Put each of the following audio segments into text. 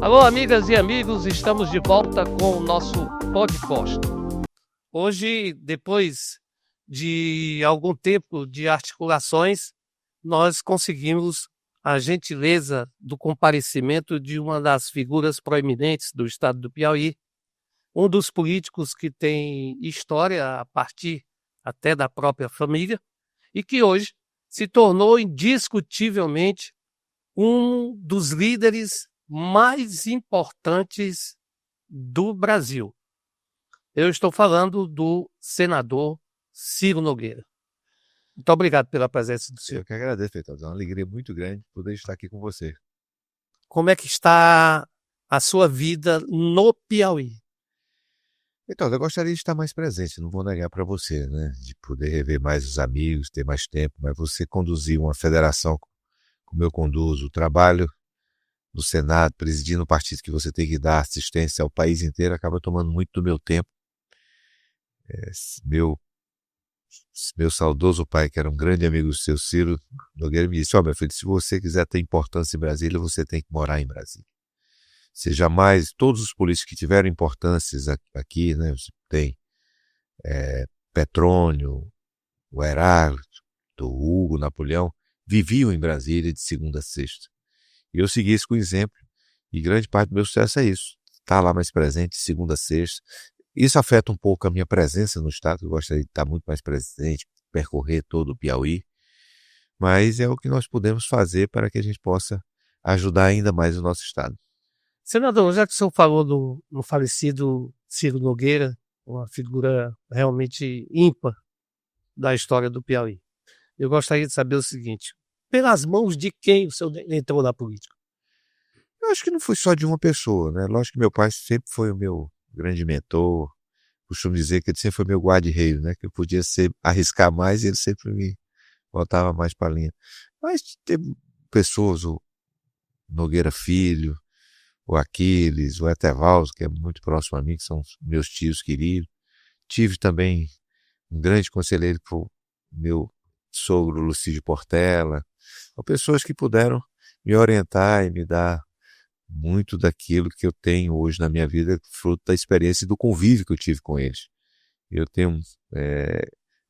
Alô, amigas e amigos, estamos de volta com o nosso podcast. Hoje, depois de algum tempo de articulações, nós conseguimos a gentileza do comparecimento de uma das figuras proeminentes do estado do Piauí, um dos políticos que tem história a partir até da própria família e que hoje se tornou indiscutivelmente um dos líderes mais importantes do Brasil. Eu estou falando do senador Ciro Nogueira. Muito obrigado pela presença do senhor. Eu que agradeço, Feitosa. É uma alegria muito grande poder estar aqui com você. Como é que está a sua vida no Piauí? Então, eu gostaria de estar mais presente, não vou negar para você, né? De poder rever mais os amigos, ter mais tempo, mas você conduzir uma federação como eu conduzo, o trabalho no Senado, presidindo o partido que você tem que dar assistência ao país inteiro, acaba tomando muito do meu tempo. Meu saudoso pai, que era um grande amigo do seu Ciro Nogueira, me disse: meu filho, se você quiser ter importância em Brasília, você tem que morar em Brasília. Você jamais, todos os políticos que tiveram importâncias aqui, né, você tem Petrônio, o Heráclito, o Hugo, Napoleão, viviam em Brasília de segunda a sexta. E eu segui isso com exemplo, e grande parte do meu sucesso é isso, estar lá mais presente de segunda a sexta. Isso afeta um pouco a minha presença no estado, eu gostaria de estar muito mais presente, percorrer todo o Piauí, mas é o que nós podemos fazer para que a gente possa ajudar ainda mais o nosso estado. Senador, já que o senhor falou no falecido Ciro Nogueira, uma figura realmente ímpar da história do Piauí, eu gostaria de saber o seguinte: pelas mãos de quem o senhor entrou na política? Eu acho que não foi só de uma pessoa, né? Lógico que meu pai sempre foi o meu grande mentor. Costumo dizer que ele sempre foi meu guarda-reio, né? Que eu podia arriscar mais e ele sempre me botava mais para a linha. Mas teve pessoas, o Nogueira Filho, o Aquiles, o Etevaldo, que é muito próximo a mim, que são meus tios queridos. Tive também um grande conselheiro, que foi o meu sogro Lucídio Portela. São pessoas que puderam me orientar e me dar muito daquilo que eu tenho hoje na minha vida, fruto da experiência e do convívio que eu tive com eles. Eu tenho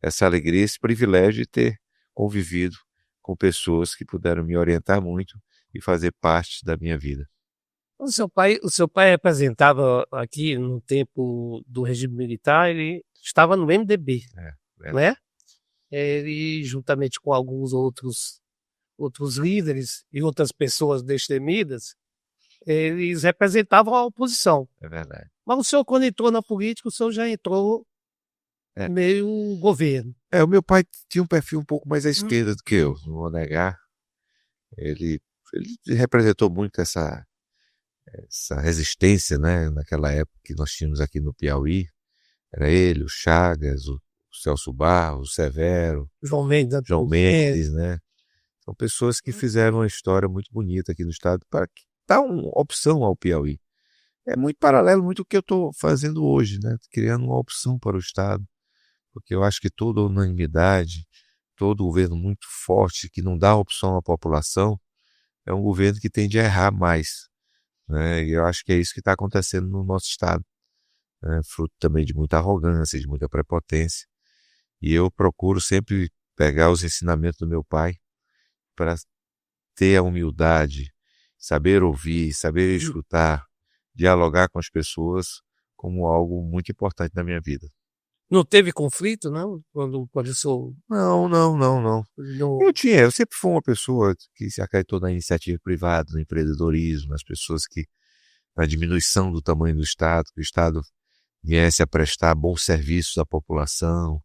essa alegria, esse privilégio de ter convivido com pessoas que puderam me orientar muito e fazer parte da minha vida. O seu pai representava aqui no tempo do regime militar, ele estava no MDB, né? Ele, juntamente com alguns outros líderes e outras pessoas destemidas, eles representavam a oposição. É verdade. Mas o senhor, quando entrou na política, o senhor já entrou meio governo. O meu pai tinha um perfil um pouco mais à esquerda do que eu, não vou negar. Ele representou muito essa resistência, né? Naquela época que nós tínhamos aqui no Piauí. Era ele, o Chagas, o Celso Barros, o Severo, João Mendes, né? São pessoas que fizeram uma história muito bonita aqui no estado para dar uma opção ao Piauí. É muito paralelo muito o que eu estou fazendo hoje, né? Criando uma opção para o estado, porque eu acho que toda unanimidade, todo governo muito forte que não dá opção à população é um governo que tende a errar mais, né? E eu acho que é isso que está acontecendo no nosso estado, né? Fruto também de muita arrogância, de muita prepotência. E eu procuro sempre pegar os ensinamentos do meu pai para ter a humildade, saber ouvir, saber escutar, dialogar com as pessoas como algo muito importante na minha vida. Não teve conflito, não? Quando o senhor... Não. Eu sempre fui uma pessoa que se acreditou na iniciativa privada, no empreendedorismo, nas pessoas na diminuição do tamanho do Estado, que o Estado viesse a prestar bons serviços à população,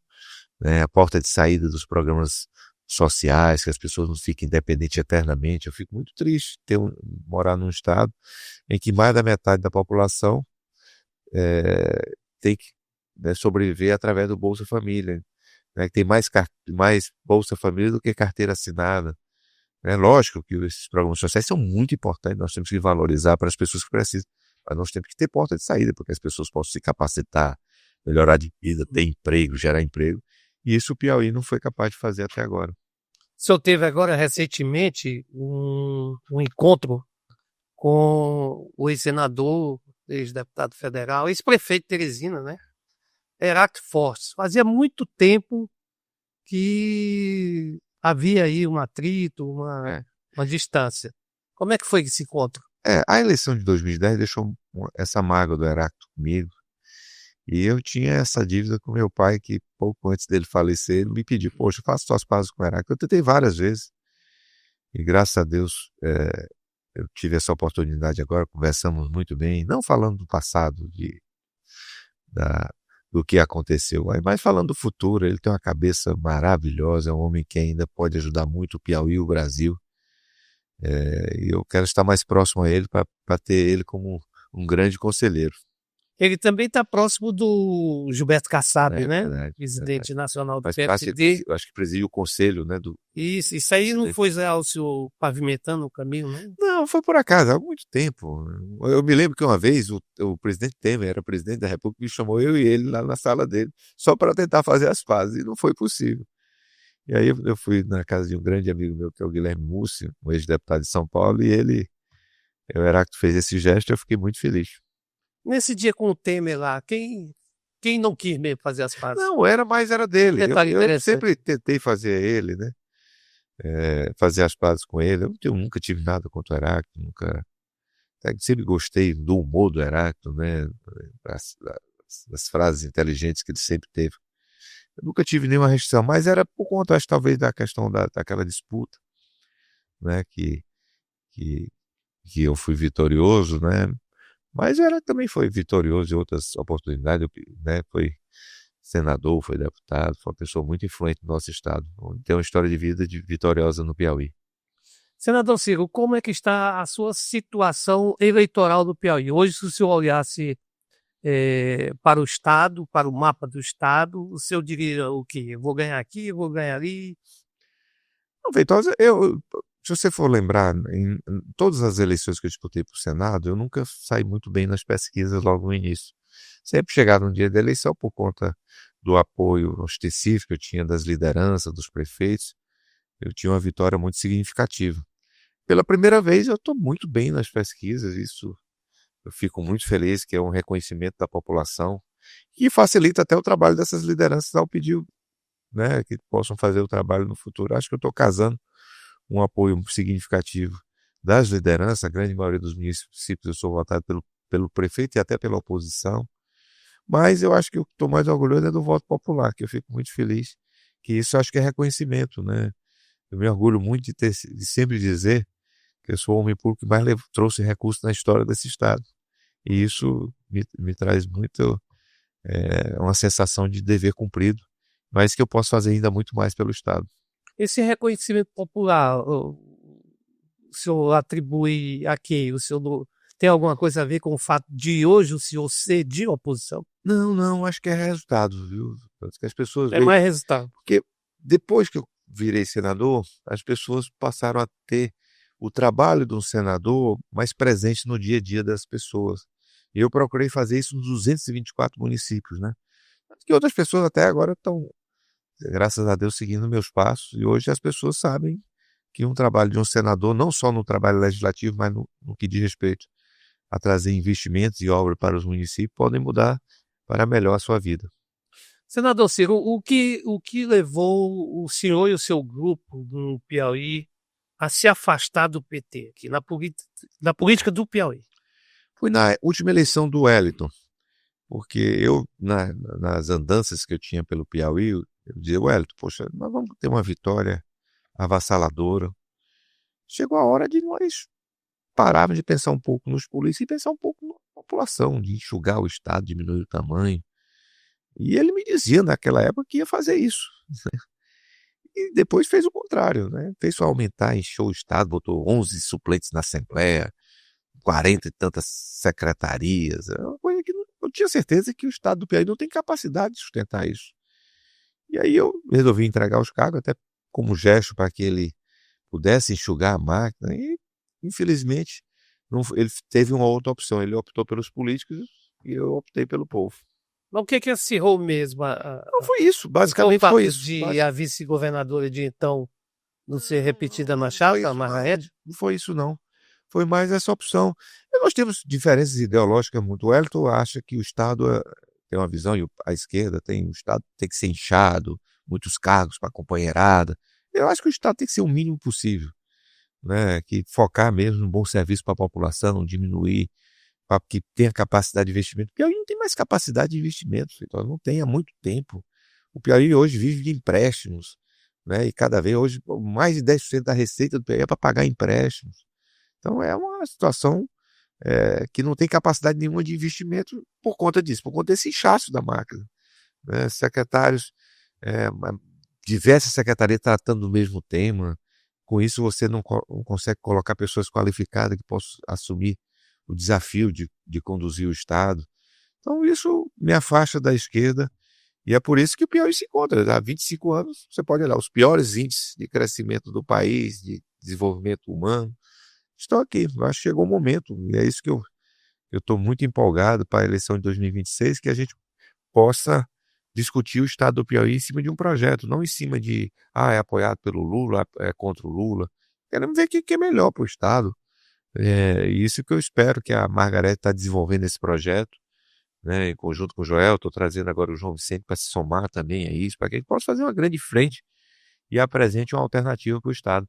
né, a porta de saída dos programas sociais, que as pessoas não fiquem dependentes eternamente. Eu fico muito triste de morar num estado em que mais da metade da população tem que sobreviver através do Bolsa Família, né, que tem mais Bolsa Família do que carteira assinada. É lógico que esses programas sociais são muito importantes, nós temos que valorizar para as pessoas que precisam, mas nós temos que ter porta de saída para que as pessoas possam se capacitar, melhorar de vida, ter emprego, gerar emprego. E isso o Piauí não foi capaz de fazer até agora. O senhor teve agora recentemente um encontro com o ex-senador, ex-deputado federal, ex-prefeito de Teresina, né? Heráclito Fortes. Fazia muito tempo que havia aí um atrito, uma distância. Como é que foi esse encontro? A eleição de 2010 deixou essa mágoa do Heráclito comigo. E eu tinha essa dívida com meu pai, que pouco antes dele falecer, ele me pediu, poxa, faça suas pazes com o Heráclito. Eu tentei várias vezes. E graças a Deus, eu tive essa oportunidade agora, conversamos muito bem, não falando do passado, do que aconteceu, mas falando do futuro. Ele tem uma cabeça maravilhosa, é um homem que ainda pode ajudar muito o Piauí e o Brasil. E eu quero estar mais próximo a ele para ter ele como um grande conselheiro. Ele também está próximo do Gilberto Kassab, né? Verdade, Presidente nacional do Faz PSD. parte, eu acho que presidia o conselho, né? Isso aí não foi o senhor pavimentando o caminho, né? Não, foi por acaso, há muito tempo. Eu me lembro que uma vez o presidente Temer era presidente da República e chamou eu e ele lá na sala dele, só para tentar fazer as pazes, e não foi possível. E aí eu fui na casa de um grande amigo meu, que é o Guilherme Múcio, um ex-deputado de São Paulo, e o Heráclito fez esse gesto e eu fiquei muito feliz. Nesse dia com o Temer lá, quem não quis mesmo fazer as pazes? Não, era dele. Eu sempre tentei fazer ele, né? Fazer as pazes com ele. Eu nunca tive nada contra o Heráclito, nunca. Sempre gostei do humor do Heráclito, né? Das frases inteligentes que ele sempre teve. Eu nunca tive nenhuma restrição, mas era por conta, acho, talvez, da questão daquela disputa, né? Que eu fui vitorioso, né? Mas ela também foi vitorioso em outras oportunidades, né? Foi senador, foi deputado, foi uma pessoa muito influente no nosso estado. Tem uma história de vida vitoriosa no Piauí. Senador Ciro, como é que está a sua situação eleitoral do Piauí? Hoje, se o senhor olhasse para o estado, para o mapa do estado, o senhor diria o quê? Eu vou ganhar aqui, eu vou ganhar ali? Não, Feitosa, se você for lembrar, em todas as eleições que eu disputei para o Senado, eu nunca saí muito bem nas pesquisas logo no início. Sempre chegava no dia da eleição por conta do apoio ostensivo que eu tinha das lideranças, dos prefeitos, eu tinha uma vitória muito significativa. Pela primeira vez eu estou muito bem nas pesquisas, isso eu fico muito feliz, que é um reconhecimento da população e facilita até o trabalho dessas lideranças ao pedir, né, que possam fazer o trabalho no futuro. Acho que eu estou casando um apoio significativo das lideranças. A grande maioria dos municípios eu sou votado pelo prefeito e até pela oposição, mas eu acho que o que estou mais orgulhoso é do voto popular, que eu fico muito feliz, que isso eu acho que é reconhecimento, né? Eu me orgulho muito de sempre dizer que eu sou o homem público que mais trouxe recursos na história desse estado, e isso me traz muito uma sensação de dever cumprido, mas que eu posso fazer ainda muito mais pelo estado. Esse reconhecimento popular, o senhor atribui a quê? O senhor tem alguma coisa a ver com o fato de hoje o senhor ser de oposição? Não, acho que é resultado, viu? Acho que as pessoas É mais resultado. Porque depois que eu virei senador, as pessoas passaram a ter o trabalho de um senador mais presente no dia a dia das pessoas. E eu procurei fazer isso nos 224 municípios, né? Que outras pessoas até agora estão, graças a Deus, seguindo meus passos. E hoje as pessoas sabem que um trabalho de um senador, não só no trabalho legislativo, mas no que diz respeito a trazer investimentos e obras para os municípios, podem mudar para melhor a sua vida. Senador Ciro, o que levou o senhor e o seu grupo no Piauí a se afastar do PT, aqui, na política do Piauí? Fui na última eleição do Wellington, porque eu, nas andanças que eu tinha pelo Piauí, eu dizia, Wellington, poxa, nós vamos ter uma vitória avassaladora. Chegou a hora de nós pararmos de pensar um pouco nos políticos e pensar um pouco na população, de enxugar o Estado, diminuir o tamanho. E ele me dizia naquela época que ia fazer isso. E depois fez o contrário, né? Fez só aumentar, encheu o Estado, botou 11 suplentes na Assembleia, 40 e tantas secretarias. É uma coisa que eu tinha certeza que o Estado do Piauí não tem capacidade de sustentar isso. E aí eu resolvi entregar os cargos, até como gesto para que ele pudesse enxugar a máquina. E, infelizmente, ele teve uma outra opção. Ele optou pelos políticos e eu optei pelo povo. Mas o que acirrou mesmo? Não foi isso, basicamente foi isso. De a vice-governadora de então não ser repetida na chapa, Marraed? Não foi isso, não. foi mais essa opção. E nós temos diferenças ideológicas muito. O Wellington acha que o Estado tem uma visão, e a esquerda tem, o Estado tem que ser inchado, muitos cargos para a companheirada. Eu acho que o Estado tem que ser o mínimo possível, né? Que focar mesmo no bom serviço para a população, diminuir, para que tenha capacidade de investimento. O Piauí não tem mais capacidade de investimento, então não tem há muito tempo. O Piauí hoje vive de empréstimos, né? E cada vez hoje mais de 10% da receita do Piauí é para pagar empréstimos. Então é uma situação que não tem capacidade nenhuma de investimento por conta disso, por conta desse inchaço da máquina, né? Secretários, diversas secretarias tratando do mesmo tema. Com isso você não consegue colocar pessoas qualificadas que possam assumir o desafio de conduzir o Estado. Então isso me afasta da esquerda e é por isso que o Piauí se encontra. Há 25 anos você pode olhar os piores índices de crescimento do país, de desenvolvimento humano, estão aqui. Eu acho que chegou o momento, e é isso que eu estou muito empolgado para a eleição de 2026, que a gente possa discutir o estado do Piauí em cima de um projeto, não em cima de, é apoiado pelo Lula, é contra o Lula. Queremos ver o que é melhor para o estado. Isso que eu espero que a Margareth está desenvolvendo esse projeto, né, em conjunto com o Joel. Estou trazendo agora o João Vicente para se somar também a isso, para que a gente possa fazer uma grande frente e apresente uma alternativa para o estado.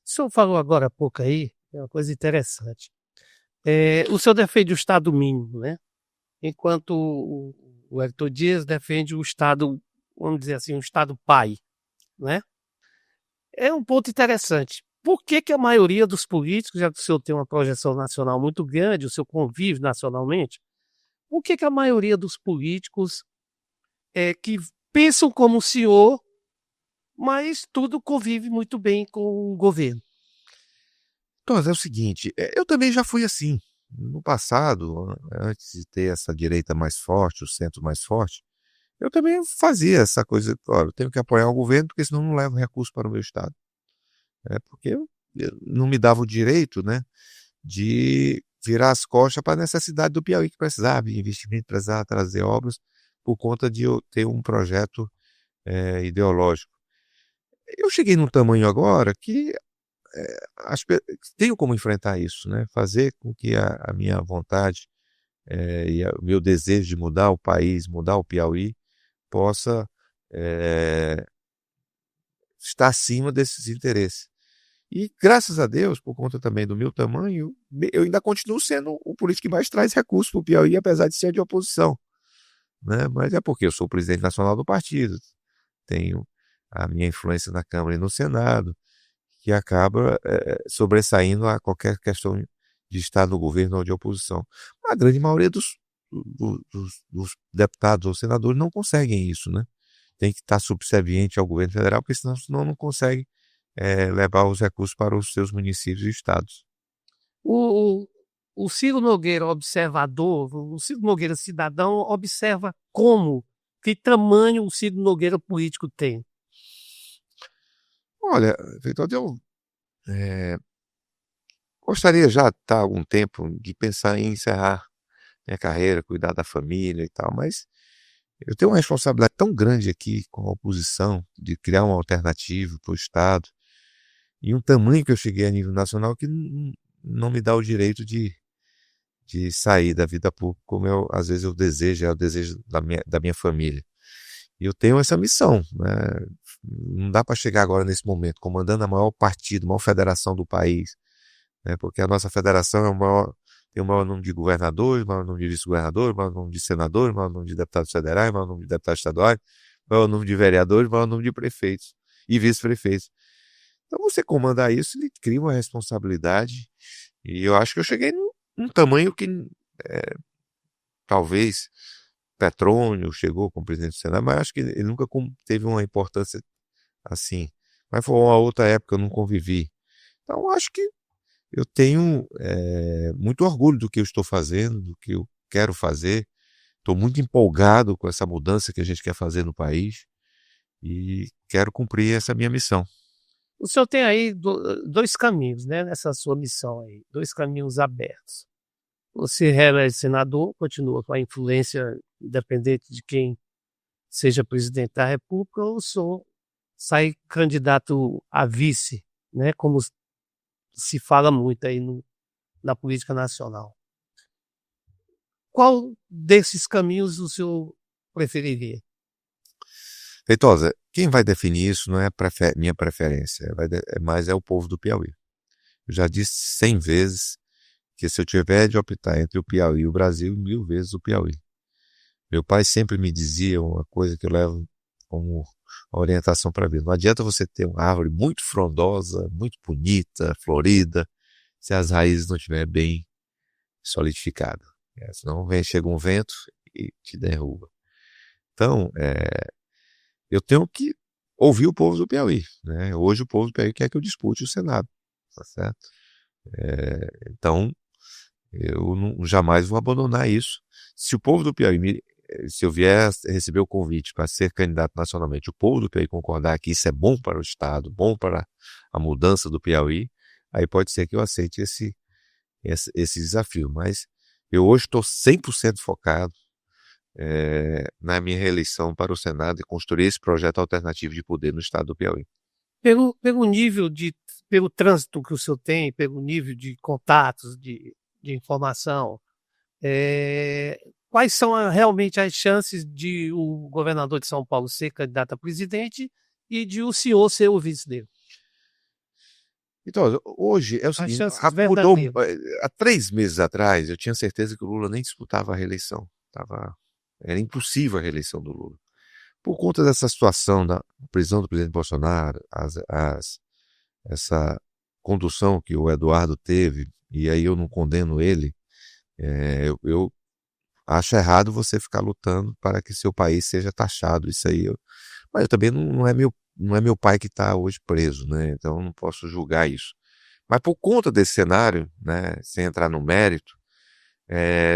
O senhor falou agora há pouco aí, é uma coisa interessante. O senhor defende o Estado mínimo, né? Enquanto o Hector Dias defende o Estado, vamos dizer assim, um Estado pai, né? É um ponto interessante. Por que a maioria dos políticos, já que o senhor tem uma projeção nacional muito grande, o senhor convive nacionalmente, por que a maioria dos políticos que pensam como o senhor, mas tudo convive muito bem com o governo? Então, é o seguinte, eu também já fui assim. No passado, antes de ter essa direita mais forte, o centro mais forte, eu também fazia essa coisa, olha, eu tenho que apoiar o governo, porque senão não levo recurso para o meu estado. Porque eu não me dava o direito, né, de virar as costas para a necessidade do Piauí, que precisava de investimento, precisava trazer obras, por conta de eu ter um projeto ideológico. Eu cheguei num tamanho agora que tenho como enfrentar isso, né? Fazer com que a minha vontade e o meu desejo de mudar o país, mudar o Piauí, possa estar acima desses interesses. E graças a Deus, por conta também do meu tamanho, eu ainda continuo sendo o político que mais traz recursos para o Piauí, apesar de ser de oposição, né? Mas é porque eu sou o presidente nacional do partido, tenho a minha influência na Câmara e no Senado, que acaba sobressaindo a qualquer questão de estar no governo ou de oposição. A grande maioria dos deputados ou senadores não conseguem isso, né? Tem que estar subserviente ao governo federal, porque senão não consegue levar os recursos para os seus municípios e estados. O Ciro Nogueira observador, o Ciro Nogueira cidadão, observa que tamanho o Ciro Nogueira político tem. Olha, Vitor, eu gostaria já há algum tempo de pensar em encerrar minha carreira, cuidar da família e tal, mas eu tenho uma responsabilidade tão grande aqui com a oposição de criar uma alternativa para o Estado e um tamanho que eu cheguei a nível nacional que não me dá o direito de sair da vida pública como às vezes eu desejo, é o desejo da minha família. E eu tenho essa missão, né? Não dá para chegar agora nesse momento comandando a maior partido, a maior federação do país, né? Porque a nossa federação tem o maior número de governadores, o maior número de vice-governadores, o maior número de senadores, o maior número de deputados federais, o maior número de deputados estaduais, o maior número de vereadores, o maior número de prefeitos e vice-prefeitos. Então você comandar isso, ele cria uma responsabilidade e eu acho que eu cheguei num tamanho que talvez Petrônio chegou como presidente do Senado, mas acho que ele nunca teve uma importância assim. Mas foi uma outra época, eu não convivi. Então acho que eu tenho muito orgulho do que eu estou fazendo, do que eu quero fazer. Estou muito empolgado com essa mudança que a gente quer fazer no país e quero cumprir essa minha missão. O senhor tem aí dois caminhos, né, nessa sua missão aí, dois caminhos abertos. Você reelege senador, continua com a influência independente de quem seja presidente da República, ou o senhor sai candidato a vice, né, como se fala muito aí na política nacional. Qual desses caminhos o senhor preferiria? Feitosa, quem vai definir isso não é minha preferência, mas é o povo do Piauí. Eu já disse 100 vezes que se eu tiver de optar entre o Piauí e o Brasil, 1000 vezes o Piauí. Meu pai sempre me dizia uma coisa que eu levo como orientação para a vida. Não adianta você ter uma árvore muito frondosa, muito bonita, florida, se as raízes não estiverem bem solidificadas. Senão chega um vento e te derruba. Então, eu tenho que ouvir o povo do Piauí, né? Hoje o povo do Piauí quer que eu dispute o Senado, tá certo? Então, eu jamais vou abandonar isso. Se o povo do Piauí, se eu vier receber o convite para ser candidato nacionalmente, o povo do Piauí concordar que isso é bom para o Estado, bom para a mudança do Piauí, aí pode ser que eu aceite esse desafio. Mas eu hoje estou 100% focado na minha reeleição para o Senado e construir esse projeto alternativo de poder no Estado do Piauí. Pelo trânsito que o senhor tem, pelo nível de contatos, de informação, quais são realmente as chances de o governador de São Paulo ser candidato a presidente e de o senhor ser o vice dele? Então, hoje é o seguinte, mudou. Há 3 meses atrás, eu tinha certeza que o Lula nem disputava a reeleição. Era impossível a reeleição do Lula. Por conta dessa situação da prisão do presidente Bolsonaro, essa condução que o Eduardo teve, e aí eu não condeno ele, eu acho errado você ficar lutando para que seu país seja taxado. Isso aí, mas eu também não é meu pai que está hoje preso, né? Então eu não posso julgar isso. Mas por conta desse cenário, né, sem entrar no mérito,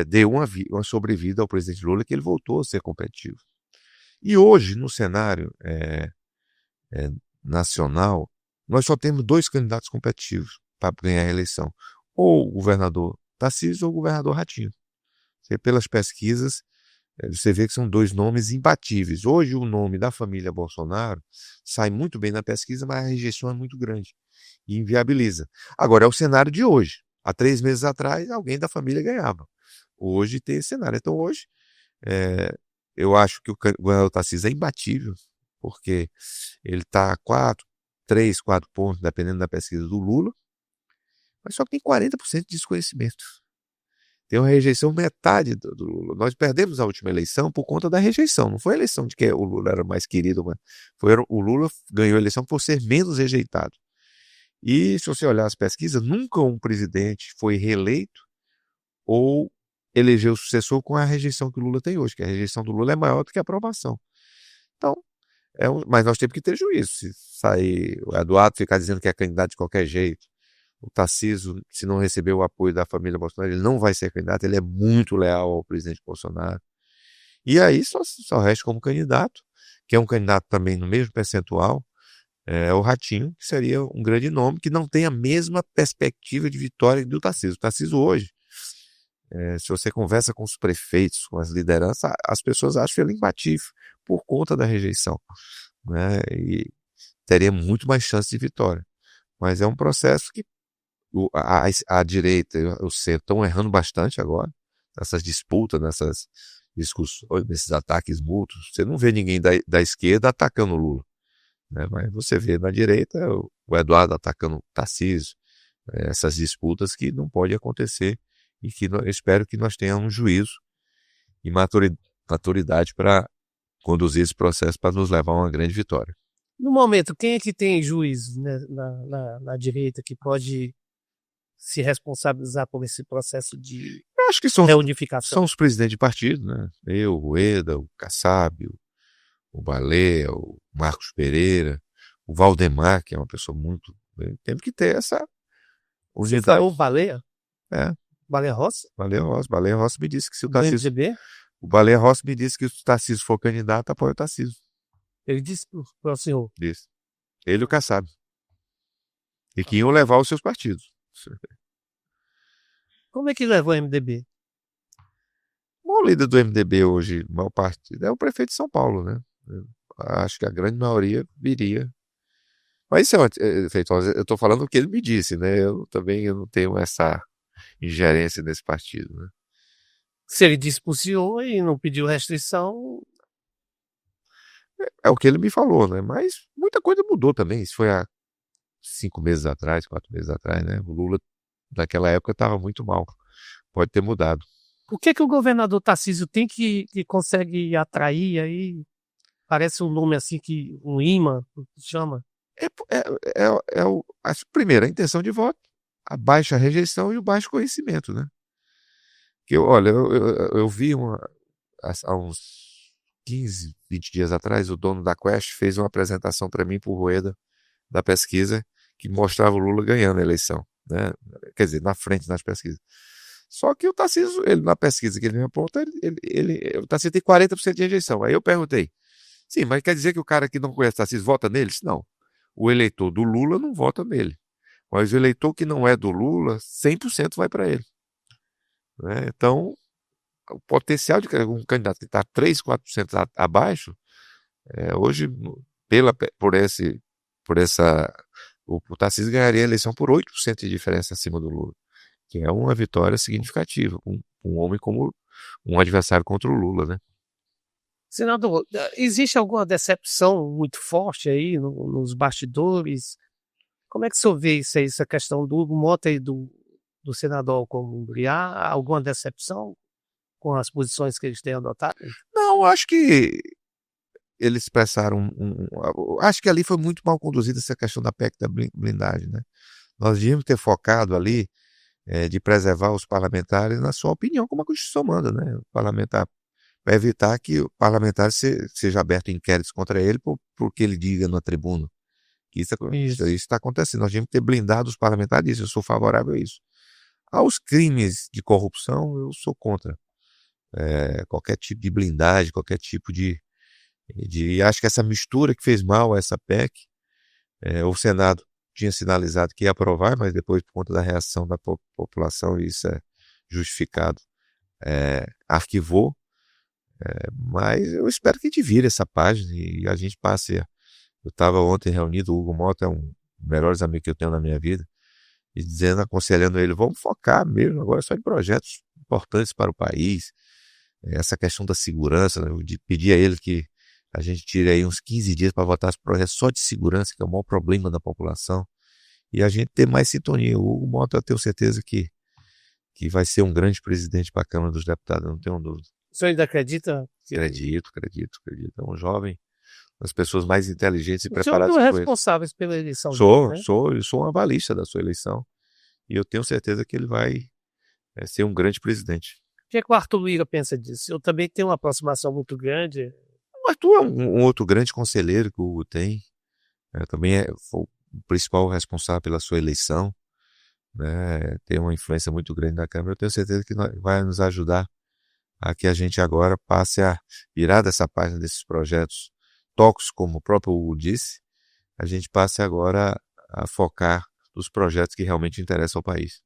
deu uma sobrevida ao presidente Lula, que ele voltou a ser competitivo. E hoje, no cenário nacional, nós só temos 2 candidatos competitivos para ganhar a eleição. Ou o governador Tarcísio ou o governador Ratinho. Pelas pesquisas, você vê que são 2 nomes imbatíveis. Hoje o nome da família Bolsonaro sai muito bem na pesquisa, mas a rejeição é muito grande e inviabiliza. Agora, é o cenário de hoje. Há 3 meses atrás, alguém da família ganhava. Hoje tem esse cenário. Então hoje, eu acho que o governador Tarcísio é imbatível, porque ele está a 3, 4 pontos, dependendo da pesquisa do Lula, mas só que tem 40% de desconhecimento. Tem uma rejeição metade do Lula. Nós perdemos a última eleição por conta da rejeição. Não foi a eleição de que o Lula era mais querido, mas o Lula ganhou a eleição por ser menos rejeitado. E se você olhar as pesquisas, nunca um presidente foi reeleito ou elegeu o sucessor com a rejeição que o Lula tem hoje, que a rejeição do Lula é maior do que a aprovação. Então, mas nós temos que ter juízo. Se sair o Eduardo ficar dizendo que é candidato de qualquer jeito, o Tarcísio, se não receber o apoio da família Bolsonaro, ele não vai ser candidato, ele é muito leal ao presidente Bolsonaro. E aí só resta como candidato, que é um candidato também no mesmo percentual, o Ratinho, que seria um grande nome, que não tem a mesma perspectiva de vitória do Tarcísio. O Tarcísio hoje, se você conversa com os prefeitos, com as lideranças, as pessoas acham ele imbatível por conta da rejeição, né? E teria muito mais chance de vitória. Mas é um processo que a direita e o centro estão errando bastante agora, nessas disputas, nessas discussões, nesses ataques mútuos. Você não vê ninguém da esquerda atacando o Lula, né? Mas você vê na direita o Eduardo atacando o Tarcísio, essas disputas que não pode acontecer e que eu espero que nós tenhamos juízo e maturidade para conduzir esse processo para nos levar a uma grande vitória. No momento, quem é que tem juízo, né, na direita que pode se responsabilizar por esse processo de reunificação? São os presidentes de partido, né? Eu, o Rueda, o Kassab, o Baleia, o Marcos Pereira, o Valdemar, que é uma pessoa muito... Temos que ter essa unidade. Você falou o Baleia? Baleia Rossi? Baleia Rossi me disse que se o Tarcísio... O Baleia Rossi me disse que se o Tarcísio for candidato, apoia o Tarcísio. Ele disse para o senhor? Disse. Ele e o Kassab. E que iam levar os seus partidos. Como é que levou o MDB? O líder do MDB hoje, a maior parte, é o prefeito de São Paulo, né? Eu acho que a grande maioria viria. Mas isso Feitosa, eu estou falando o que ele me disse, né? Eu não tenho essa ingerência nesse partido, né? Se ele disse pro senhor e não pediu restrição, É o que ele me falou, né? Mas muita coisa mudou também. Isso foi há 5 meses atrás, 4 meses atrás, né? O Lula, naquela época, estava muito mal. Pode ter mudado. o que que o governador Tarcísio tem que consegue atrair aí? Parece um nome assim que um imã, que chama. Primeiro, a intenção de voto, a baixa rejeição e o baixo conhecimento, né? Olha, eu vi há uns 15, 20 dias atrás, o dono da Quest fez uma apresentação para mim por Rueda da pesquisa que mostrava o Lula ganhando a eleição, né? Quer dizer, na frente nas pesquisas. Só que o Tarcísio, ele, na pesquisa que ele me aponta, o Tarcísio tem 40% de rejeição. Aí eu perguntei, sim, mas quer dizer que o cara que não conhece o Tarcísio vota neles? Não. O eleitor do Lula não vota nele. Mas o eleitor que não é do Lula, 100% vai para ele. Né? Então, o potencial de um candidato que está 3, 4% abaixo, hoje, por essa. O Tarcísio ganharia a eleição por 8% de diferença acima do Lula, que é uma vitória significativa, um homem como um adversário contra o Lula, né? Senador, existe alguma decepção muito forte aí nos bastidores? Como é que o senhor vê isso aí, essa questão do Hugo Mota e do senador Alcolumbre? Há alguma decepção com as posições que eles têm adotado? Não, acho que eles expressaram acho que ali foi muito mal conduzida essa questão da PEC da blindagem, né? Nós devíamos ter focado ali de preservar os parlamentares na sua opinião, como a Constituição manda, né? O parlamentar, para evitar que o parlamentar seja aberto inquéritos contra ele por que ele diga na tribuna. Isso está acontecendo. Nós devíamos ter blindado os parlamentares disso. Eu sou favorável a isso. Aos crimes de corrupção, eu sou contra. Qualquer tipo de blindagem, qualquer tipo de. Acho que essa mistura que fez mal a essa PEC, o Senado tinha sinalizado que ia aprovar, mas depois, por conta da reação da população, isso é justificado, arquivou. Mas eu espero que a gente vire essa página e a gente passe. Eu estava ontem reunido, o Hugo Mota é um dos melhores amigos que eu tenho na minha vida, e aconselhando ele, vamos focar mesmo agora só em projetos importantes para o país. Essa questão da segurança, né? Eu pedi a ele que a gente tire aí uns 15 dias para votar os projetos só de segurança, que é o maior problema da população, e a gente ter mais sintonia. O Hugo Mota, eu tenho certeza que vai ser um grande presidente para a Câmara dos Deputados, não tenho dúvida. O senhor ainda acredita? Acredito. É um jovem, das pessoas mais inteligentes e O senhor preparadas não é que eu conheço. responsável pela eleição dele, né? Eu sou um avalista da sua eleição e eu tenho certeza que ele vai ser um grande presidente. O que é que o Arthur Lira pensa disso? Eu também tenho uma aproximação muito grande. O Arthur é um outro grande conselheiro que o Hugo tem, também foi o principal responsável pela sua eleição, né? Tem uma influência muito grande na Câmara. Eu tenho certeza que vai nos ajudar a que a gente agora passe a virar dessa página desses projetos tóxicos, como o próprio Hugo disse, a gente passe agora a focar nos projetos que realmente interessam ao país.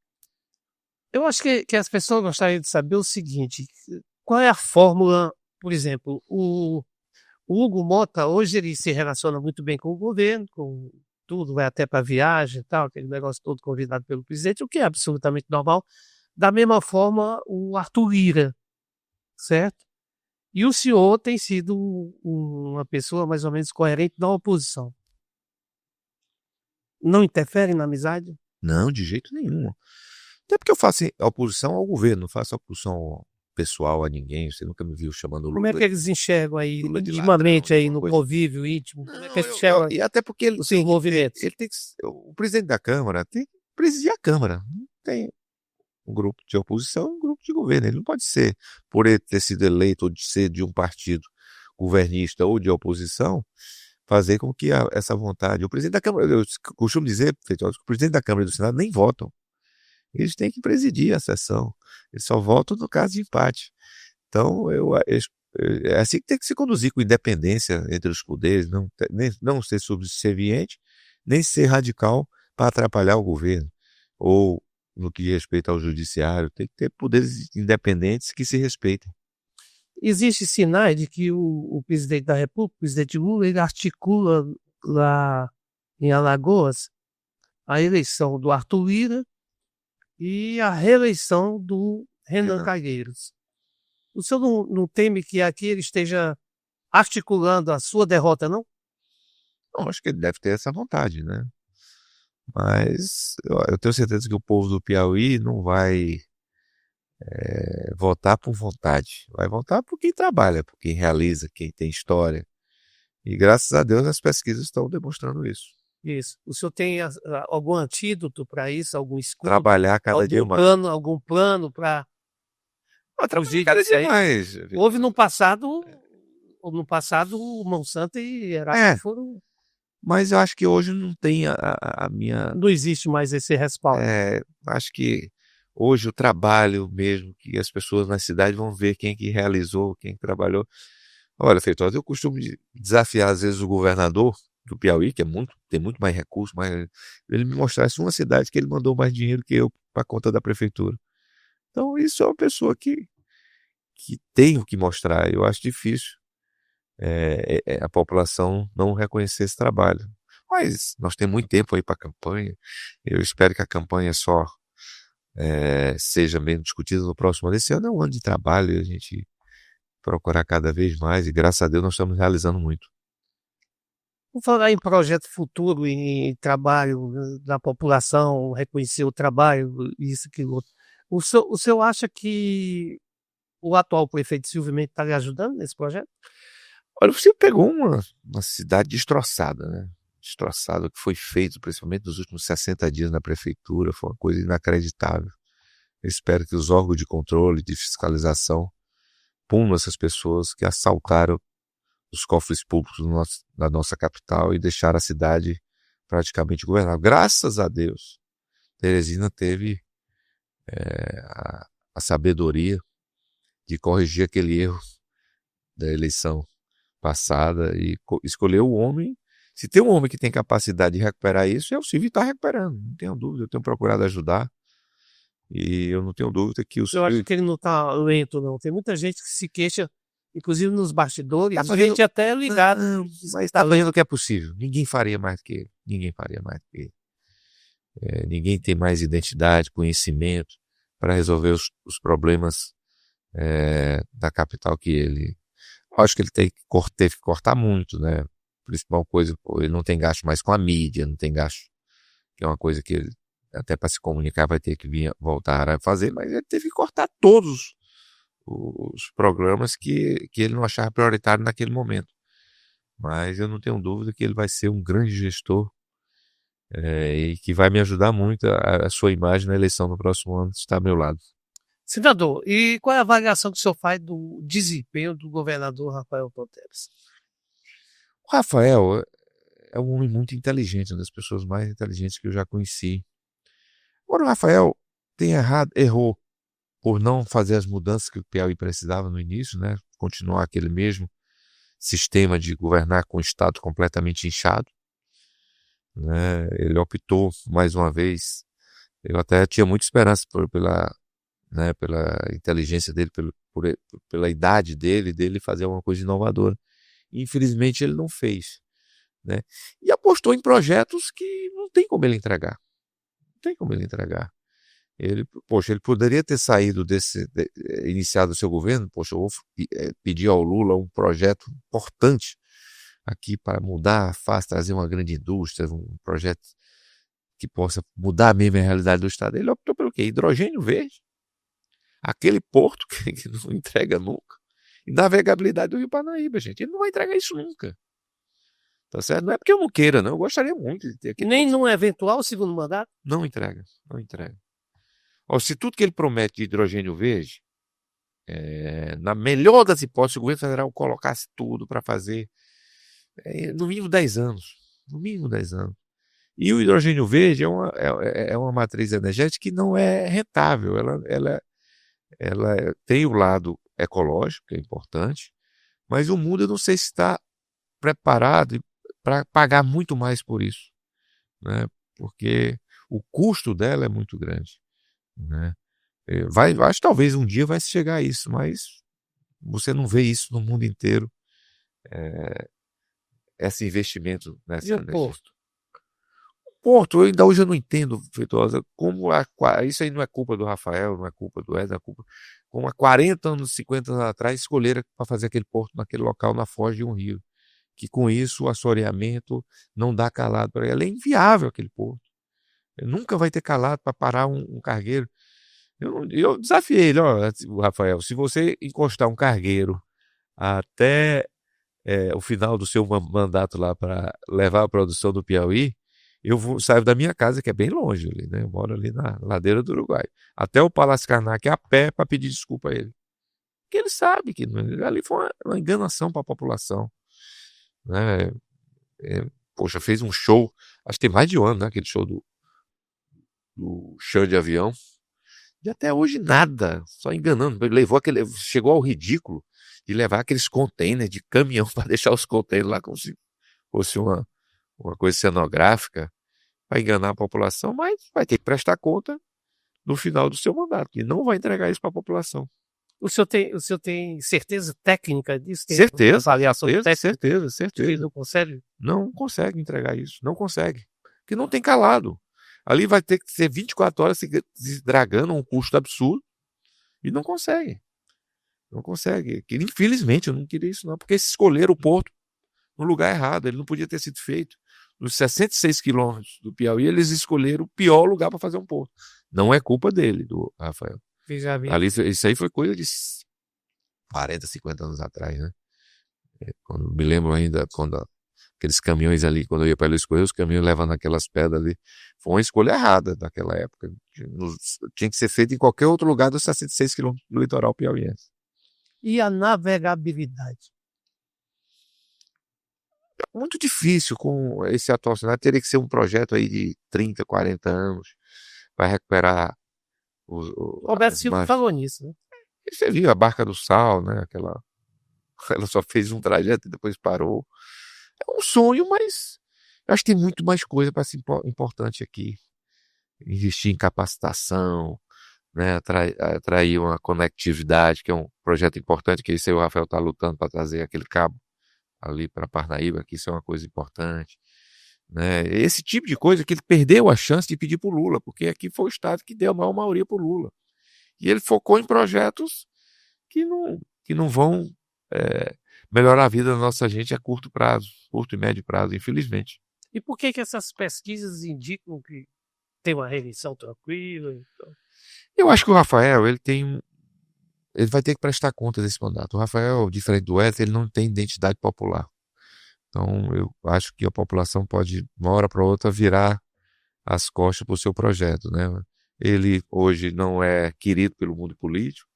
Eu acho que as pessoas gostariam de saber o seguinte: qual é a fórmula, por exemplo, o Hugo Mota, hoje ele se relaciona muito bem com o governo, com tudo, vai até para viagem e tal, aquele negócio todo convidado pelo presidente, o que é absolutamente normal. Da mesma forma, o Arthur Lira, certo? E o senhor tem sido uma pessoa mais ou menos coerente na oposição. Não interfere na amizade? Não, de jeito nenhum. Até porque eu faço oposição ao governo, não faço oposição pessoal a ninguém. Você nunca me viu chamando Lula. Como é que eles enxergam aí, Lula de intimamente, ladrão, aí no convívio íntimo? Como é que eles enxergam e até porque os seus movimentos? o presidente da Câmara tem que presidir a Câmara. Não tem um grupo de oposição, um grupo de governo. Ele não pode ser, por ele ter sido eleito ou de ser de um partido governista ou de oposição, fazer com que essa vontade. O presidente da Câmara, eu costumo dizer, o presidente da Câmara e do Senado nem votam. Eles têm que presidir a sessão. Eles só votam no caso de empate. Então, é assim que tem que se conduzir, com independência entre os poderes, não ser subserviente, nem ser radical para atrapalhar o governo. Ou, no que diz respeito ao judiciário, tem que ter poderes independentes que se respeitem. Existem sinais de que o presidente da República, o presidente Lula, ele articula lá em Alagoas a eleição do Arthur Lira e a reeleição do Renan Calheiros. O senhor não teme que aqui ele esteja articulando a sua derrota, não? Não, acho que ele deve ter essa vontade, né? Mas eu tenho certeza que o povo do Piauí não vai votar por vontade. Vai votar por quem trabalha, por quem realiza, quem tem história. E graças a Deus as pesquisas estão demonstrando isso. Isso. O senhor tem algum antídoto para isso, algum escudo, Trabalhar cada dia mais. algum plano para Trabalhar cada dia mais. Houve no passado o Monsanto e Heráclito foram... Mas eu acho que hoje não tem a minha... Não existe mais esse respaldo. Acho que hoje o trabalho mesmo, que as pessoas na cidade vão ver quem que realizou, quem que trabalhou. Olha, Feitosa, eu costumo desafiar às vezes o governador do Piauí, que tem muito mais recursos, mas ele me mostrasse uma cidade que ele mandou mais dinheiro que eu para conta da prefeitura. Então isso é uma pessoa que tem o que mostrar. Eu acho difícil a população não reconhecer esse trabalho. Mas nós temos muito tempo aí para a campanha. Eu espero que a campanha só seja mesmo discutida no próximo ano. Esse ano é um ano de trabalho, a gente procurar cada vez mais e graças a Deus nós estamos realizando muito. Vou falar em projeto futuro, em trabalho da população, reconhecer o trabalho, isso, aquilo outro. O senhor acha que o atual prefeito Silvio Mendes está lhe ajudando nesse projeto? Olha, você pegou uma cidade destroçada, né? Destroçada, o que foi feito, principalmente nos últimos 60 dias na prefeitura, foi uma coisa inacreditável. Eu espero que os órgãos de controle, de fiscalização, punam essas pessoas que assaltaram os cofres públicos da nossa capital e deixaram a cidade praticamente governada. Graças a Deus, Teresina teve a sabedoria de corrigir aquele erro da eleição passada e escolheu o homem. Se tem um homem que tem capacidade de recuperar isso, é o Silvio, está recuperando, não tenho dúvida. Eu tenho procurado ajudar e eu não tenho dúvida que o Silvio... Eu acho que ele não está lento, não. Tem muita gente que se queixa, inclusive nos bastidores, gente até ligada. Mas está fazendo o que é possível. Ninguém faria mais que ele. Ninguém faria mais que ele. Ninguém tem mais identidade, conhecimento para resolver os problemas da capital que ele. Acho que ele teve que cortar muito, né? A principal coisa, ele não tem gasto mais com a mídia, não tem gasto, que é uma coisa que ele, até para se comunicar, vai ter que voltar a fazer, mas ele teve que cortar todos os programas que ele não achava prioritário naquele momento. Mas eu não tenho dúvida que ele vai ser um grande gestor e que vai me ajudar muito a sua imagem na eleição no próximo ano, está ao meu lado. Senador, e qual é a avaliação que o senhor faz do desempenho do governador Rafael Ponteves? O Rafael é um homem muito inteligente, uma das pessoas mais inteligentes que eu já conheci. Agora, o Rafael errou por não fazer as mudanças que o Piauí precisava no início, né? Continuar aquele mesmo sistema de governar com o Estado completamente inchado, né? Ele optou, mais uma vez, eu até tinha muita esperança pela inteligência dele, pela idade dele fazer alguma coisa inovadora. Infelizmente ele não fez, né? E apostou em projetos que não tem como ele entregar. Não tem como ele entregar. Ele poderia ter saído iniciado o seu governo, eu vou pedir ao Lula um projeto importante aqui para mudar a face, trazer uma grande indústria, um projeto que possa mudar mesmo a realidade do Estado. Ele optou pelo quê? Hidrogênio verde. Aquele porto que não entrega nunca. E navegabilidade do Rio Parnaíba, gente. Ele não vai entregar isso nunca. Tá certo? Não é porque eu não queira, não. Eu gostaria muito de ter aqui. Nem num eventual segundo mandato? Não entrega. Não entrega. Se tudo que ele promete de hidrogênio verde, na melhor das hipóteses, o governo federal colocasse tudo para fazer no mínimo 10 anos. No mínimo 10 anos. E o hidrogênio verde é uma matriz energética que não é rentável. Ela tem o lado ecológico, que é importante, mas o mundo eu não sei se está preparado para pagar muito mais por isso, né? Porque o custo dela é muito grande, né? Acho que talvez um dia vai se chegar a isso, mas você não vê isso no mundo inteiro, esse investimento nessa E o posto? Porto, eu ainda hoje eu não entendo, Feitosa, como isso aí não é culpa do Rafael, não é culpa do Ed, é culpa. Como há 40 anos, 50 anos atrás, escolheram para fazer aquele porto naquele local na foz de um rio. Que com isso o assoreamento não dá calado para ele. É inviável aquele porto. Ele nunca vai ter calado para parar um cargueiro. Eu desafiei ele, ó, o Rafael, se você encostar um cargueiro até o final do seu mandato lá para levar a produção do Piauí, saio da minha casa, que é bem longe ali, né? Eu moro ali na ladeira do Uruguai, até o Palácio Karnak a pé para pedir desculpa a ele. Porque ele sabe que ali foi uma enganação para a população, né? Poxa, fez um show, acho que tem mais de um ano, né? Aquele show do chão de avião. E até hoje nada, só enganando. Chegou ao ridículo de levar aqueles containers de caminhão para deixar os containers lá como se fosse uma coisa cenográfica para enganar a população, mas vai ter que prestar conta no final do seu mandato, e não vai entregar isso para a população. O senhor tem certeza técnica disso? Tem Certeza, avaliação técnica? certeza. Não consegue? Não consegue entregar isso, não consegue. Porque não tem calado. Ali vai ter que ser 24 horas se dragando um custo absurdo e não consegue. Não consegue. Infelizmente, eu não queria isso não, porque escolheram o porto no lugar errado, ele não podia ter sido feito. Nos 66 quilômetros do Piauí, eles escolheram o pior lugar para fazer um porto. Não é culpa dele, do Rafael. Ali, isso aí foi coisa de 40, 50 anos atrás, né? Quando, me lembro ainda, quando aqueles caminhões ali, quando eu ia para Luiz Correia, os caminhões levando aquelas pedras ali, foi uma escolha errada naquela época. Tinha que ser feito em qualquer outro lugar dos 66 quilômetros do litoral piauiense. E a navegabilidade? Muito difícil com esse atual cenário. Teria que ser um projeto aí de 30, 40 anos para recuperar O Roberto Silva falou nisso, né? Você viu a Barca do Sal, né? Ela só fez um trajeto e depois parou. É um sonho, mas acho que tem muito mais coisa para ser importante aqui. Investir em capacitação, né? Atrair uma conectividade, que é um projeto importante, que esse aí o Rafael está lutando para trazer aquele cabo ali para Parnaíba, que isso é uma coisa importante. Né? Esse tipo de coisa que ele perdeu a chance de pedir para o Lula, porque aqui foi o estado que deu a maior maioria para o Lula. E ele focou em projetos que não vão melhorar a vida da nossa gente a curto prazo, curto e médio prazo, infelizmente. E por que essas pesquisas indicam que tem uma reeleição tranquila? Então? Eu acho que o Rafael, ele vai ter que prestar conta desse mandato. O Rafael, diferente do Éder, ele não tem identidade popular. Então, eu acho que a população pode, uma hora para outra, virar as costas para o seu projeto, né? Ele hoje não é querido pelo mundo político,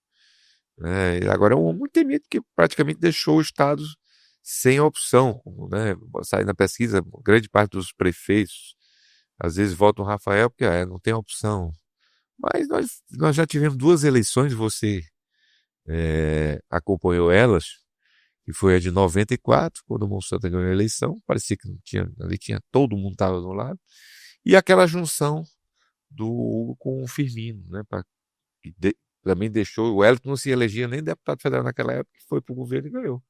né? Agora é um homem muito temido que praticamente deixou o Estado sem opção, né? Sai na pesquisa, grande parte dos prefeitos às vezes votam o Rafael porque não tem opção. Mas nós já tivemos 2 eleições, você acompanhou elas, que foi a de 94, quando o Monsanto ganhou a eleição, parecia que não tinha, ali todo mundo estava do lado, e aquela junção do Hugo com o Firmino, né, que também deixou, o Wellington não se elegia nem deputado federal naquela época, que foi para o governo e ganhou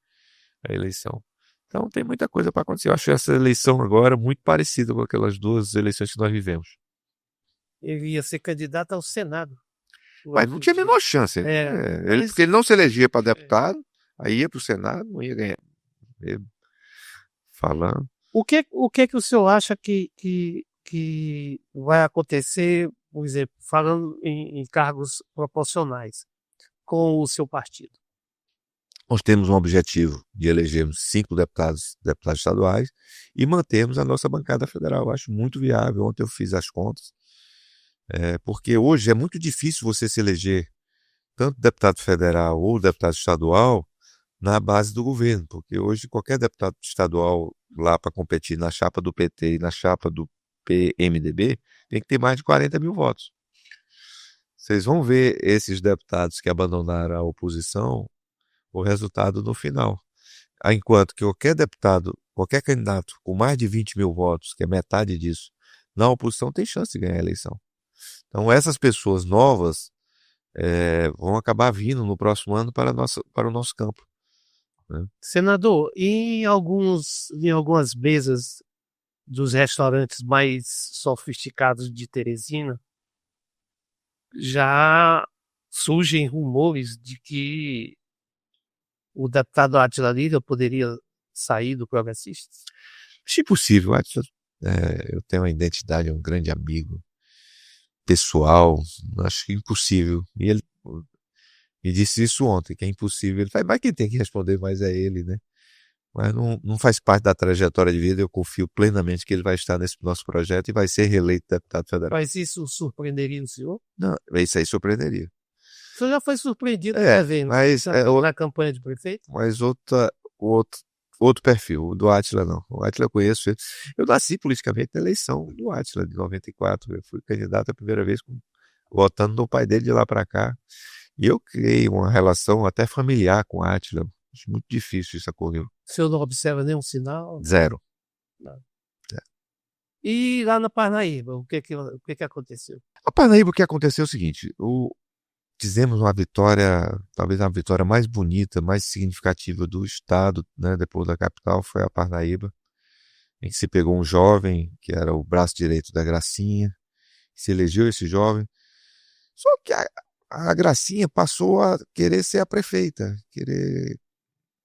a eleição. Então tem muita coisa para acontecer. Eu acho essa eleição agora muito parecida com aquelas 2 eleições que nós vivemos. Ele ia ser candidato ao Senado. Mas não tinha a menor chance. Porque ele não se elegia para deputado, aí ia para o Senado, não ia ganhar. Falando. O que o senhor acha que vai acontecer, por exemplo, falando em cargos proporcionais, com o seu partido? Nós temos um objetivo de elegermos 5 deputados estaduais e mantermos a nossa bancada federal. Eu acho muito viável. Ontem eu fiz as contas. Porque hoje é muito difícil você se eleger tanto deputado federal ou deputado estadual na base do governo, porque hoje qualquer deputado estadual lá para competir na chapa do PT e na chapa do PMDB tem que ter mais de 40 mil votos. Vocês vão ver esses deputados que abandonaram a oposição, o resultado no final. Enquanto que qualquer candidato com mais de 20 mil votos, que é metade disso, na oposição tem chance de ganhar a eleição. Então essas pessoas novas vão acabar vindo no próximo ano para o nosso campo. Né? Senador, em algumas mesas dos restaurantes mais sofisticados de Teresina, já surgem rumores de que o deputado Átila Lira poderia sair do Progressistas. Acho impossível. Eu tenho uma identidade, um grande amigo pessoal, acho impossível. E ele me disse isso ontem, que é impossível. Ele fala, mas quem tem que responder mais é ele, né? Mas não faz parte da trajetória de vida. Eu confio plenamente que ele vai estar nesse nosso projeto e vai ser reeleito deputado federal. Mas isso surpreenderia o senhor? Não, isso aí surpreenderia. O senhor já foi surpreendido na campanha de prefeito? Mas outro perfil, o do Átila não. O Átila eu conheço ele. Eu nasci politicamente na eleição do Átila de 94. Eu fui candidato a primeira vez votando no pai dele de lá para cá. E eu criei uma relação até familiar com o Átila. Acho muito difícil isso ocorrer. O senhor não observa nenhum sinal? Zero. Não. E lá na Parnaíba, o que aconteceu? Na Parnaíba, o que aconteceu é o seguinte: fizemos uma vitória, talvez a vitória mais bonita, mais significativa do estado, né, depois da capital, foi a Parnaíba, em que se pegou um jovem, que era o braço direito da Gracinha, se elegeu esse jovem, só que a Gracinha passou a querer ser a prefeita, querer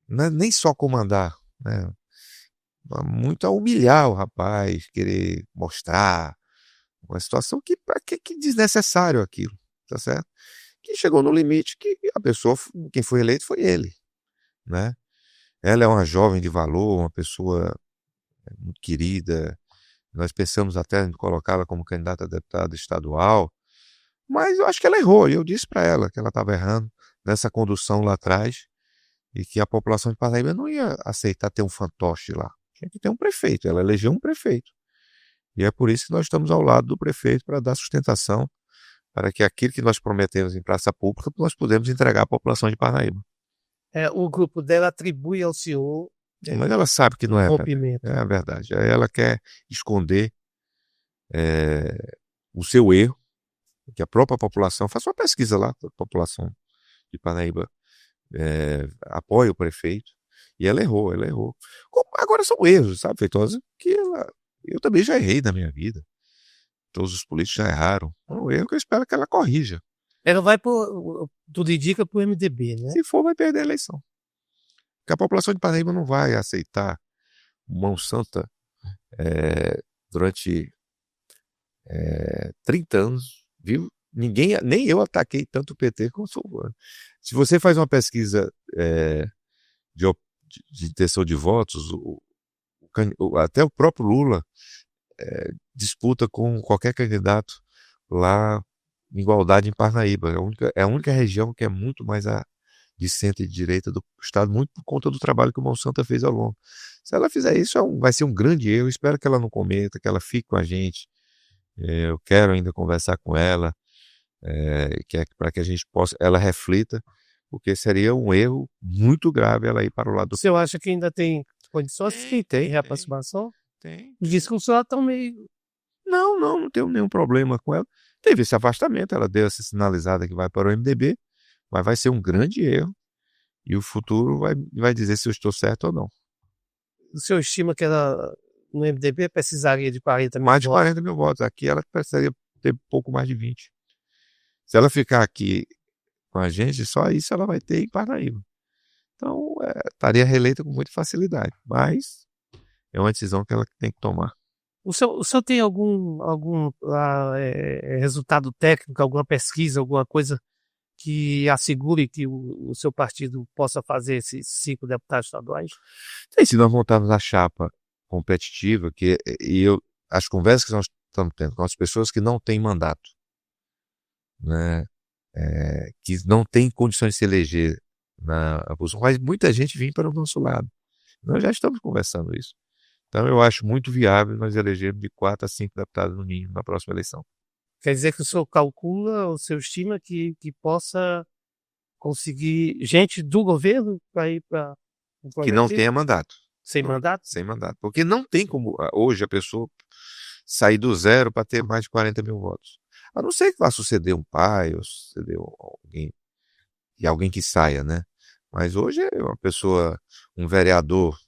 nem só comandar, né, muito a humilhar o rapaz, querer mostrar uma situação que desnecessário aquilo, tá certo? Que chegou no limite que a pessoa, quem foi eleito foi ele, né? Ela é uma jovem de valor, uma pessoa muito querida. Nós pensamos até em colocá-la como candidata a deputada estadual, mas eu acho que ela errou. E eu disse para ela que ela estava errando nessa condução lá atrás e que a população de Paraíba não ia aceitar ter um fantoche lá. Tinha que ter um prefeito. Ela elegeu um prefeito. E é por isso que nós estamos ao lado do prefeito para dar sustentação para que aquilo que nós prometemos em praça pública, nós podemos entregar à população de Parnaíba. O grupo dela atribui ao senhor... Mas ela sabe que não é rompimento. É a verdade. Ela quer esconder o seu erro, que a própria população... Faça uma pesquisa lá, a população de Parnaíba apoia o prefeito, e ela errou. Agora são erros, sabe, Feitosa? Eu também já errei na minha vida. Todos os políticos já erraram. É um erro que eu espero que ela corrija. Ela vai tudo indica pro MDB, né? Se for, vai perder a eleição. Porque a população de Paraíba não vai aceitar mão santa durante 30 anos, viu? Nem eu ataquei tanto o PT como o Fulano. Se você faz uma pesquisa de intenção de votos, até o próprio Lula disputa com qualquer candidato lá em igualdade em Parnaíba. É a única região que é muito mais de centro e de direita do estado, muito por conta do trabalho que o Monsanto fez ao longo. Se ela fizer isso, vai ser um grande erro. Espero que ela não cometa, que ela fique com a gente. Eu quero ainda conversar com ela, para que a gente ela reflita, porque seria um erro muito grave ela ir para o lado do... O senhor acha que ainda tem condições de reaproximação? Tem. O discurso ela está meio... Não tenho nenhum problema com ela. Teve esse afastamento, ela deu essa sinalizada que vai para o MDB, mas vai ser um grande erro e o futuro vai dizer se eu estou certo ou não. O senhor estima que ela no MDB precisaria de 40 mil votos? Mais de 40 mil votos. Aqui ela precisaria ter pouco mais de 20. Se ela ficar aqui com a gente, só isso ela vai ter em Parnaíba. Então, estaria reeleita com muita facilidade, mas é uma decisão que ela tem que tomar. O senhor tem algum resultado técnico, alguma pesquisa, alguma coisa que assegure que o seu partido possa fazer esses 5 deputados estaduais? Se nós montarmos a chapa competitiva, as conversas que nós estamos tendo com as pessoas que não têm mandato, né, que não têm condições de se eleger na posição, mas muita gente vem para o nosso lado. Nós já estamos conversando isso. Então, eu acho muito viável nós elegermos de 4 a 5 deputados no mínimo na próxima eleição. Quer dizer que o senhor calcula, o senhor estima que possa conseguir gente do governo para ir para... Que não tenha mandato. Sem mandato? Sem mandato. Porque não tem como hoje a pessoa sair do zero para ter mais de 40 mil votos. A não ser que vá suceder um pai ou suceder alguém que saia, né? Mas hoje é uma pessoa, um vereador,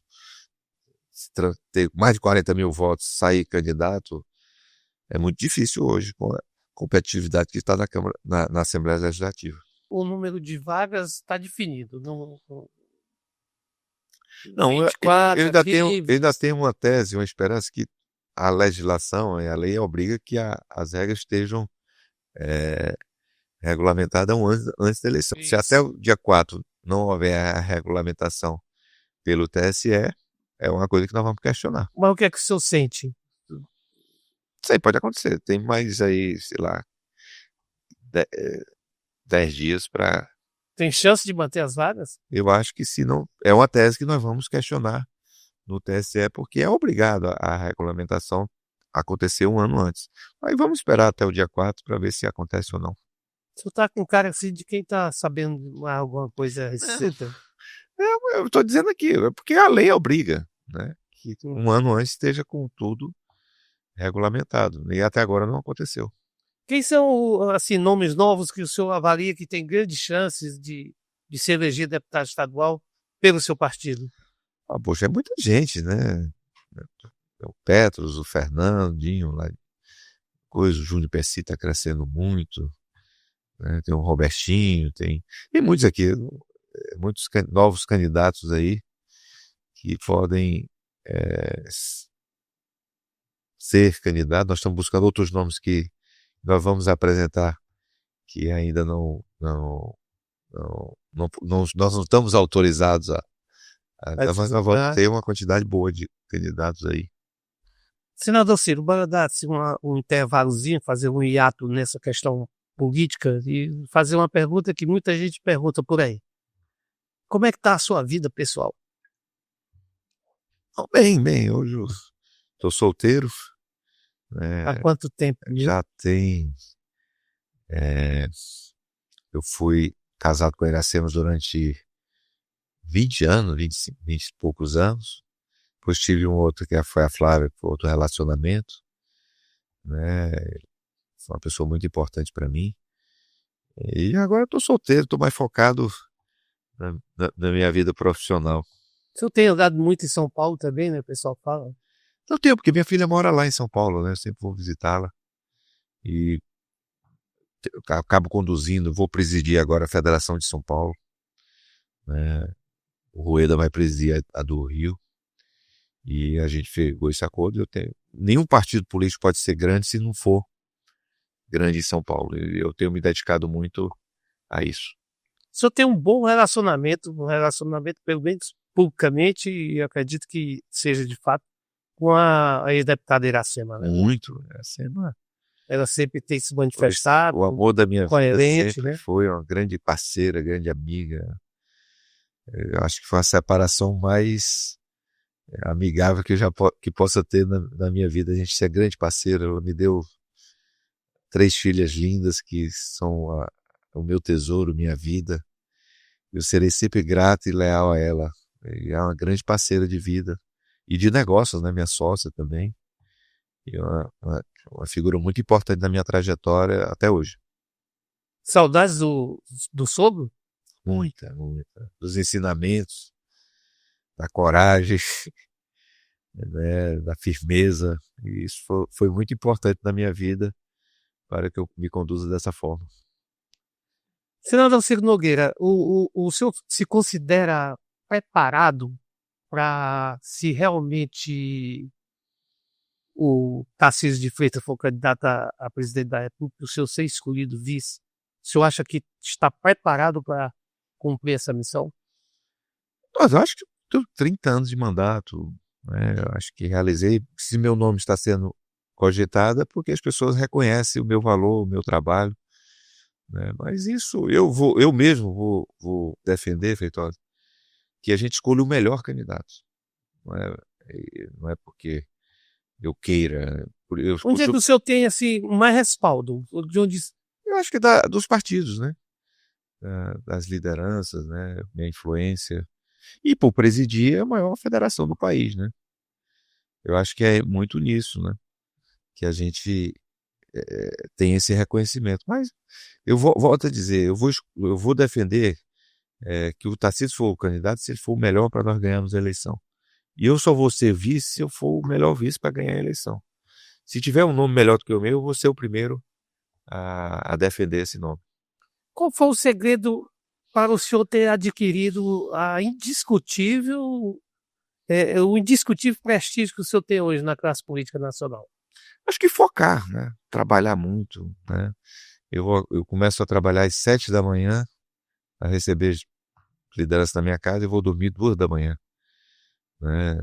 ter mais de 40 mil votos, sair candidato, é muito difícil hoje com a competitividade que está na Câmara, na Assembleia Legislativa. O número de vagas está definido. Não, eu 24 ainda aqui, tenho uma tese, uma esperança que a legislação e a lei obriga que as regras estejam regulamentadas antes da eleição. Se até o dia 4 não houver a regulamentação pelo TSE, é uma coisa que nós vamos questionar. Mas o que é que o senhor sente? Isso aí pode acontecer. Tem mais aí, sei lá, 10 dias para... Tem chance de manter as vagas? Eu acho que se não... É uma tese que nós vamos questionar no TSE, porque é obrigado a regulamentação acontecer um ano antes. Aí vamos esperar até o dia 4 para ver se acontece ou não. O senhor está com cara assim de quem está sabendo alguma coisa a respeito? Eu estou dizendo aqui, é porque a lei obriga, né? Que um ano antes esteja com tudo regulamentado. E até agora não aconteceu. Quem são, assim, nomes novos que o senhor avalia que tem grandes chances de se eleger deputado estadual pelo seu partido? Poxa, é muita gente, né? O Petros, o Fernandinho, lá, o Júnior Pessi está crescendo muito, né? Tem o Robertinho, tem muitos aqui, muitos novos candidatos aí que podem ser candidatos. Nós estamos buscando outros nomes que nós vamos apresentar que ainda nós não estamos autorizados mas nós vamos ter uma quantidade boa de candidatos aí. Senador Ciro, bora dar assim, um intervalozinho, fazer um hiato nessa questão política e fazer uma pergunta que muita gente pergunta por aí. Como é que está a sua vida pessoal? Bem, hoje eu estou solteiro. Há quanto tempo? Já tem... eu fui casado com a Iracema durante 20 anos, 20 e poucos anos. Depois tive um outro que foi a Flávia, que foi outro relacionamento, né? Foi uma pessoa muito importante para mim. E agora eu estou solteiro, estou mais focado na minha vida profissional. O senhor tem andado muito em São Paulo também, né? O pessoal fala. Não tenho, porque minha filha mora lá em São Paulo, né? Eu sempre vou visitá-la. E eu acabo conduzindo, vou presidir agora a Federação de São Paulo, né? O Rueda vai presidir a do Rio. E a gente pegou esse acordo. Nenhum partido político pode ser grande se não for grande em São Paulo. Eu tenho me dedicado muito a isso. O senhor tem um bom relacionamento, pelo menos publicamente, e eu acredito que seja de fato, com a ex-deputada Iracema. Né? Muito. Iracema. Ela sempre tem se manifestado. O amor da minha coerente, vida sempre né? foi uma grande parceira, grande amiga. Eu acho que foi a separação mais amigável que possa ter na minha vida. A gente é grande parceira. Ela me deu 3 filhas lindas que são o meu tesouro, minha vida. Eu serei sempre grato e leal a ela. E é uma grande parceira de vida e de negócios, né? Minha sócia também. E uma figura muito importante na minha trajetória até hoje. Saudades do sogro? Muita. Dos ensinamentos, da coragem, né? Da firmeza. E isso foi muito importante na minha vida para que eu me conduza dessa forma. Senador Ciro Nogueira, o senhor se considera preparado para, se realmente o Tarcísio de Freitas for candidato a presidente da República, o senhor ser escolhido vice, o senhor acha que está preparado para cumprir essa missão? Mas eu acho que tenho 30 anos de mandato, né? Eu acho que realizei. Se meu nome está sendo cogitado é porque as pessoas reconhecem o meu valor, o meu trabalho, né? Mas isso eu mesmo vou defender, Feitosa, que a gente escolha o melhor candidato. Não é porque eu queira. Onde é que o senhor tem assim, mais respaldo? De onde... Eu acho que dos partidos, né? Das lideranças, né? Minha influência. E por presidir a maior federação do país, né? Eu acho que é muito nisso, né? Que a gente tem esse reconhecimento. Mas eu volto a dizer, eu vou defender que o Tarcísio for o candidato se ele for o melhor para nós ganharmos a eleição. E eu só vou ser vice se eu for o melhor vice para ganhar a eleição. Se tiver um nome melhor do que o meu, eu vou ser o primeiro a defender esse nome. Qual foi o segredo para o senhor ter adquirido o indiscutível prestígio que o senhor tem hoje na classe política nacional? Acho que focar, né? Trabalhar muito, né? Eu começo a trabalhar às 7 da manhã, a receber liderança na minha casa, e vou dormir 2 da manhã, né?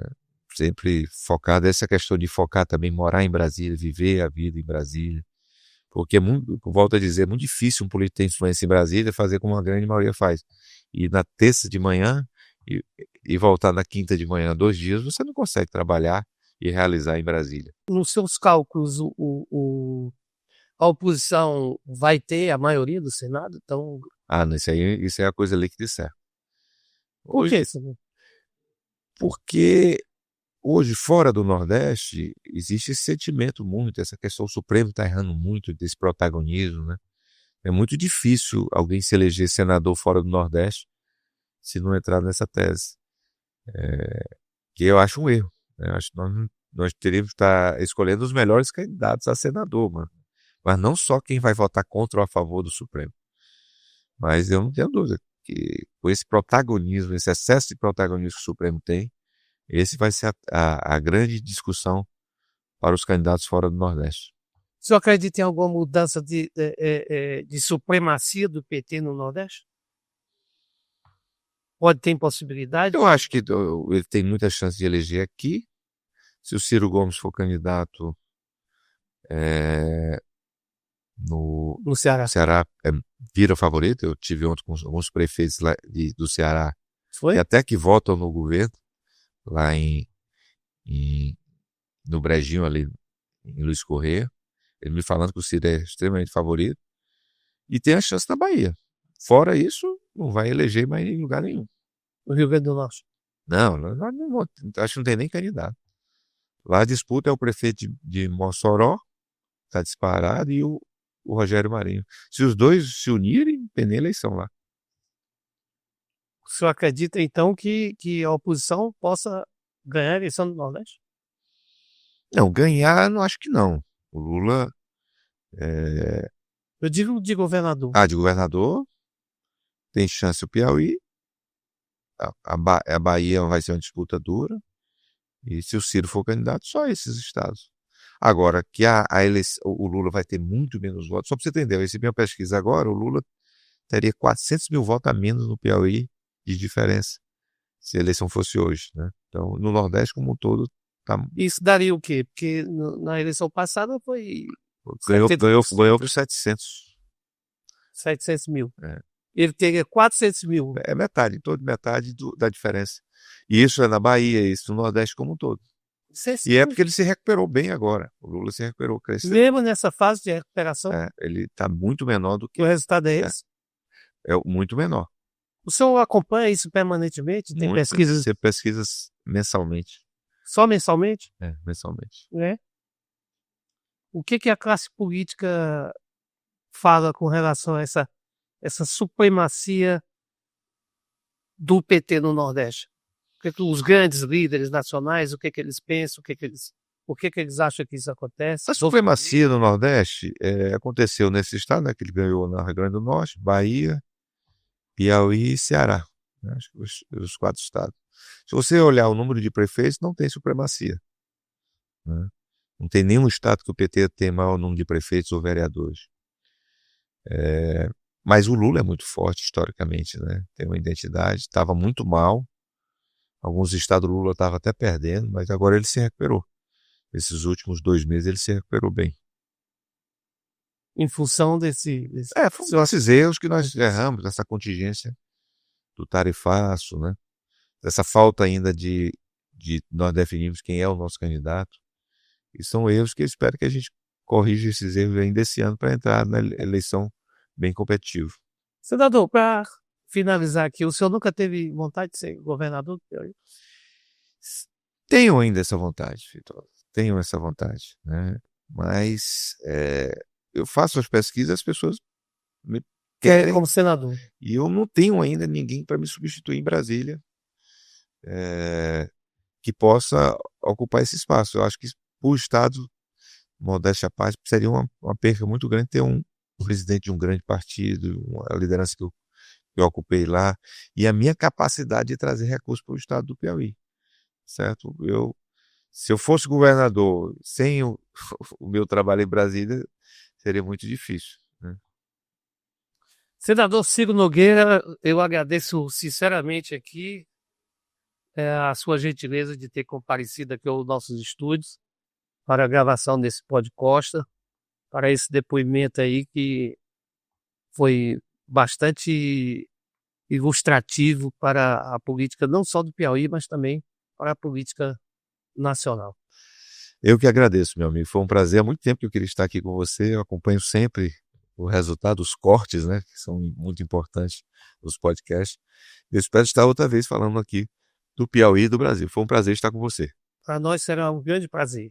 Sempre focado. Essa questão de focar também, morar em Brasília, viver a vida em Brasília. Porque é muito, volto a dizer, é muito difícil um político ter influência em Brasília fazer como a grande maioria faz. E na terça de manhã e voltar na quinta de manhã, 2 dias, você não consegue trabalhar e realizar em Brasília. Nos seus cálculos, a oposição vai ter a maioria do Senado? Então, Não, isso é a coisa líquida e certa. por que isso? Porque hoje, fora do Nordeste, existe esse sentimento muito, essa questão, o Supremo está errando muito desse protagonismo, né? É muito difícil alguém se eleger senador fora do Nordeste se não entrar nessa tese. Que eu acho um erro, né? Eu acho que nós teríamos que estar escolhendo os melhores candidatos a senador, mano. Mas não só quem vai votar contra ou a favor do Supremo. Mas eu não tenho dúvida que com esse protagonismo, esse excesso de protagonismo que o Supremo tem, esse vai ser a grande discussão para os candidatos fora do Nordeste. O senhor acredita em alguma mudança de supremacia do PT no Nordeste? Pode ter possibilidade? Eu acho que ele tem muita chance de eleger aqui. Se o Ciro Gomes for candidato no Ceará, vira favorito. Eu tive ontem com alguns prefeitos lá do Ceará, Foi? e até que votam no governo, lá no Brejinho, ali em Luiz Correia, ele me falando que o Ciro é extremamente favorito, e tem a chance na Bahia. Fora isso, não vai eleger mais em lugar nenhum. No Rio Grande do Norte? Não, acho que não tem nem candidato. Lá a disputa é o prefeito de Mossoró, está disparado, e o Rogério Marinho. Se os dois se unirem, tem eleição lá. O senhor acredita, então, que a oposição possa ganhar a eleição do Nordeste? Não, ganhar, não acho que não. O Lula... Eu digo de governador. De governador, tem chance o Piauí. A Bahia vai ser uma disputa dura. E se o Ciro for candidato, só esses estados. Agora, que o Lula vai ter muito menos votos. Só para você entender, eu recebi uma pesquisa agora, o Lula teria 400 mil votos a menos no Piauí de diferença, se a eleição fosse hoje, né? Então, no Nordeste como um todo, tá... Isso daria o quê? Porque na eleição passada foi... Ganhou para os 700. 700 mil. É. Ele teria 400 mil. É metade, toda metade da diferença. E isso é na Bahia, isso no Nordeste como um todo. E é porque ele se recuperou bem agora. O Lula se recuperou, cresceu. Mesmo nessa fase de recuperação? Ele está muito menor do que... O resultado é esse? É muito menor. O senhor acompanha isso permanentemente? Tem pesquisas? Você pesquisas mensalmente. Só mensalmente? Mensalmente. O que a classe política fala com relação a essa supremacia do PT no Nordeste? O que os grandes líderes nacionais, o que eles pensam, por que eles acham que isso acontece? A supremacia no Nordeste aconteceu nesse estado, né, que ele ganhou no Rio Grande do Norte, Bahia, Piauí e Ceará. Né, acho que os 4 estados. Se você olhar o número de prefeitos, não tem supremacia. Né? Não tem nenhum estado que o PT tenha maior número de prefeitos ou vereadores. Mas o Lula é muito forte historicamente, né? Tem uma identidade, estava muito mal. Alguns estados o Lula estava até perdendo, mas agora ele se recuperou. Esses últimos 2 meses ele se recuperou bem. Em função desses erros que nós erramos, dessa contingência do tarifaço, né? Dessa falta ainda de nós definirmos quem é o nosso candidato. E são erros que eu espero que a gente corrija esses erros ainda esse ano para entrar na eleição bem competitiva. Senador, para finalizar aqui, o senhor nunca teve vontade de ser governador do Piauí? Tenho ainda essa vontade, Vitor. Tenho essa vontade, né? Mas eu faço as pesquisas, as pessoas me querem como senador. E eu não tenho ainda ninguém para me substituir em Brasília. que possa ocupar esse espaço. Eu acho que o Estado, modéstia à parte, seria uma perca muito grande ter um presidente de um grande partido, a liderança que eu ocupei lá, e a minha capacidade de trazer recursos para o Estado do Piauí, certo? Se eu fosse governador sem o meu trabalho em Brasília, seria muito difícil, né? Senador Ciro Nogueira, eu agradeço sinceramente aqui a sua gentileza de ter comparecido aqui aos nossos estúdios para a gravação desse podcast, para esse depoimento aí que foi bastante ilustrativo para a política não só do Piauí, mas também para a política nacional. Eu que agradeço, meu amigo. Foi um prazer. Há muito tempo que eu queria estar aqui com você. Eu acompanho sempre o resultado, os cortes, né, que são muito importantes nos podcasts. Eu espero estar outra vez falando aqui do Piauí e do Brasil. Foi um prazer estar com você. Para nós será um grande prazer.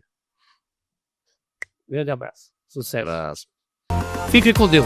Grande abraço. Sucesso. Abraço. Fique com Deus.